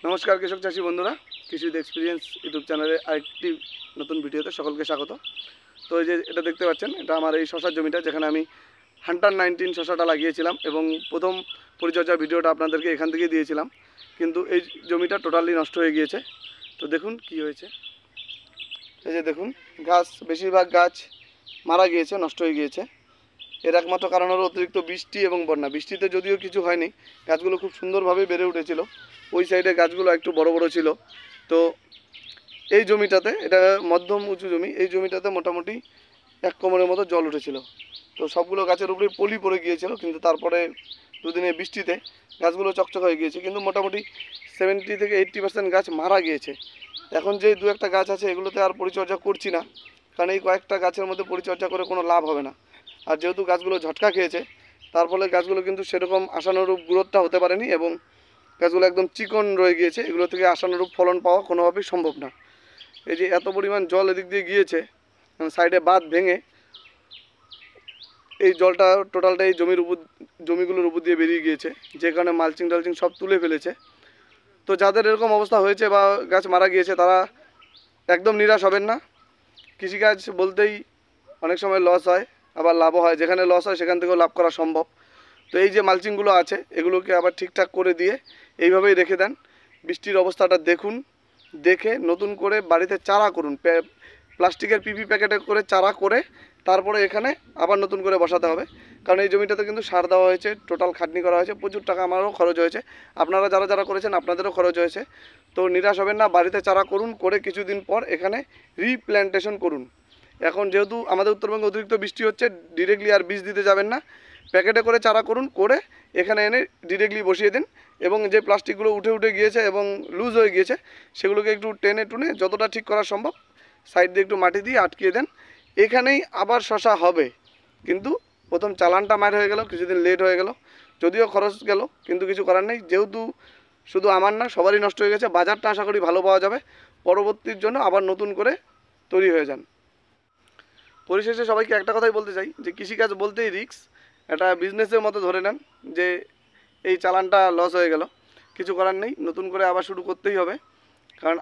নমস্কার কৃষক চাষী বন্ধুরা, কৃষি উইথ এক্সপিরিয়েন্স ইউটিউব চ্যানেলে আরেকটি নতুন ভিডিওতে সকলকে স্বাগত। তো এই যে এটা দেখতে পাচ্ছেন, এটা আমার এই শশার জমিটা, যেখানে আমি হান্টার 19 শশাটা লাগিয়েছিলাম এবং প্রথম পরিচর্যা ভিডিওটা আপনাদেরকে এখান থেকেই দিয়েছিলাম। কিন্তু এই জমিটা টোটালি নষ্ট হয়ে গিয়েছে। তো দেখুন কি হয়েছে। এই যে দেখুন, গাছ, বেশিরভাগ গাছ মারা গিয়েছে, নষ্ট হয়ে গিয়েছে। এর একমাত্র কারণ হলো অতিরিক্ত বৃষ্টি এবং বন্যা। বৃষ্টিতে যদিও কিছু হয়নি, গাছগুলো খুব সুন্দরভাবে বেড়ে উঠেছিল। ওই সাইডে গাছগুলো একটু বড় বড় ছিল। তো এই জমিটাতে, এটা মধ্যম উঁচু জমি, এই জমিটাতে মোটামুটি 1 কোমরের মতো জল উঠেছিল। তো সবগুলো গাছের উপরেই পলি পড়ে গিয়েছিল, কিন্তু তারপরে দুদিনের বৃষ্টিতে গাছগুলো চকচক হয়ে গিয়েছে। কিন্তু মোটামুটি 70 থেকে 80% গাছ মারা গিয়েছে। এখন যে দু একটা গাছ আছে, এগুলোতে আর পরিচর্যা করছি না, কারণ এই কয়েকটা গাছের মধ্যে পরিচর্যা করে কোনো লাভ হবে না। আর যেহেতু গাছগুলো ঝটকা খেয়েছে, তার ফলে গাছগুলো কিন্তু সেরকম আশানুরূপ গ্রোথটা হতে পারেনি এবং গাছগুলো একদম চিকন রয়ে গিয়েছে। এগুলো থেকে আশানুরূপ ফলন পাওয়া কোনোভাবেই সম্ভব না। এই যে এত পরিমাণ জল এদিক দিয়ে গিয়েছে, সাইডে বাঁধ ভেঙে এই জলটা টোটালটা এই জমিগুলোর উপর দিয়ে বেরিয়ে গিয়েছে, যে কারণে মালচিং টালচিং সব তুলে ফেলেছে। তো যাদের এরকম অবস্থা হয়েছে বা গাছ মারা গিয়েছে, তারা একদম নিরাশ হবেন না। কৃষিকাজ বলতেই অনেক সময় লস হয়, আবার লাভও হয়। যেখানে লস হয় সেখান থেকেও লাভ করা সম্ভব। তো এই যে মালচিংগুলো আছে, এগুলোকে আবার ঠিকঠাক করে দিয়ে এইভাবেই রেখে দেন। বৃষ্টির অবস্থাটা দেখুন, দেখে নতুন করে বাড়িতে চারা করুন। প্লাস্টিকের পিপি প্যাকেটে করে চারা করে তারপরে এখানে আবার নতুন করে বসাতে হবে। কারণ এই জমিটাতে কিন্তু সার দেওয়া হয়েছে, টোটাল খাটনি করা হয়েছে, প্রচুর টাকা আমারও খরচ হয়েছে, আপনারা যারা যারা করেছেন আপনাদেরও খরচ হয়েছে। তো নিরাশ হবেন না, বাড়িতে চারা করুন, করে কিছুদিন পর এখানে রিপ্ল্যান্টেশন করুন। এখন যেহেতু আমাদের উত্তরবঙ্গে অতিরিক্ত বৃষ্টি হচ্ছে, ডিরেক্টলি আর বীজ দিতে যাবেন না, প্যাকেটে করে চারা করুন, করে এখানে এনে ডিরেক্টলি বসিয়ে দিন। এবং যে প্লাস্টিকগুলো উঠে উঠে গিয়েছে এবং লুজ হয়ে গিয়েছে, সেগুলোকে একটু টেনে টুনে যতটা ঠিক করা সম্ভব সাইড দিয়ে একটু মাটি দিয়ে আটকিয়ে দেন। এখানেই আবার শশা হবে, কিন্তু প্রথম চালানটা মার হয়ে গেল, কিছুদিন লেট হয়ে গেল, যদিও খরচ গেল, কিন্তু কিছু করার নেই। যেহেতু শুধু আমার না, সবারই নষ্ট হয়ে গেছে, বাজারটা আশা করি ভালো পাওয়া যাবে। পরবর্তীর জন্য আবার নতুন করে তৈরি হয়ে যান। পরিশেষে সবাইকে একটা কথাই বলতে চাই, যে কৃষিকাজ বলতেই রিস্ক। এটা বিজনেসের মতো ধরে নেন, যে এই চালানটা লস হয়ে গেল, কিছু করার নেই, নতুন করে আবার শুরু করতেই হবে। কারণ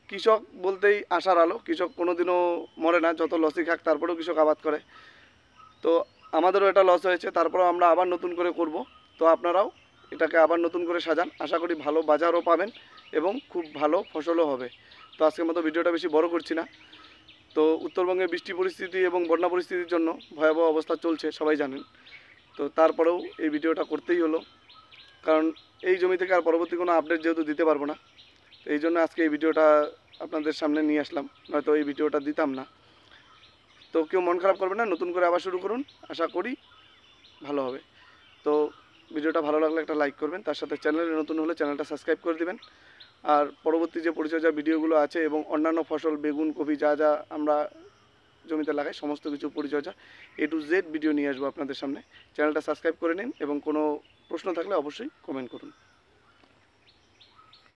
কৃষক বলতেই আশার আলো, কৃষক কোনো দিনও মরে না, যত লসই খাক তারপরেও কৃষক আবাদ করে। তো আমাদেরও এটা লস হয়েছে, তারপরেও আমরা আবার নতুন করে করব। তো আপনারাও এটাকে আবার নতুন করে সাজান, আশা করি ভালো বাজারও পাবেন এবং খুব ভালো ফসলও হবে। তো আজকের মতো ভিডিওটা বেশি বড় করছি না। তো উত্তরবঙ্গে বৃষ্টি পরিস্থিতি এবং বন্যা পরিস্থিতির জন্য ভয়াবহ অবস্থা চলছে, সবাই জানেন। তো তারপরেও এই ভিডিওটা করতেই হলো, কারণ এই জমি থেকে আর পরবর্তী কোনো আপডেট যেহেতু দিতে পারবো না, তো এই জন্য আজকে এই ভিডিওটা আপনাদের সামনে নিয়ে আসলাম, নয়তো এই ভিডিওটা দিতাম না। তো কেউ মন খারাপ করবে না, নতুন করে আবার শুরু করুন, আশা করি ভালো হবে। তো ভিডিওটা ভালো লাগলে একটা লাইক করবেন, তার সাথে চ্যানেলে নতুন হলে চ্যানেলটা সাবস্ক্রাইব করে দিবেন। আর পরবর্তী যে পরিচর্যা ভিডিওগুলো আছে এবং অন্যান্য ফসল, বেগুন, কপি, যা যা আমরা জমিতে লাগাই, সমস্ত কিছু পরিচর্যা A to Z ভিডিও নিয়ে আসবো আপনাদের সামনে। চ্যানেলটা সাবস্ক্রাইব করে নিন এবং কোনো প্রশ্ন থাকলে অবশ্যই কমেন্ট করুন।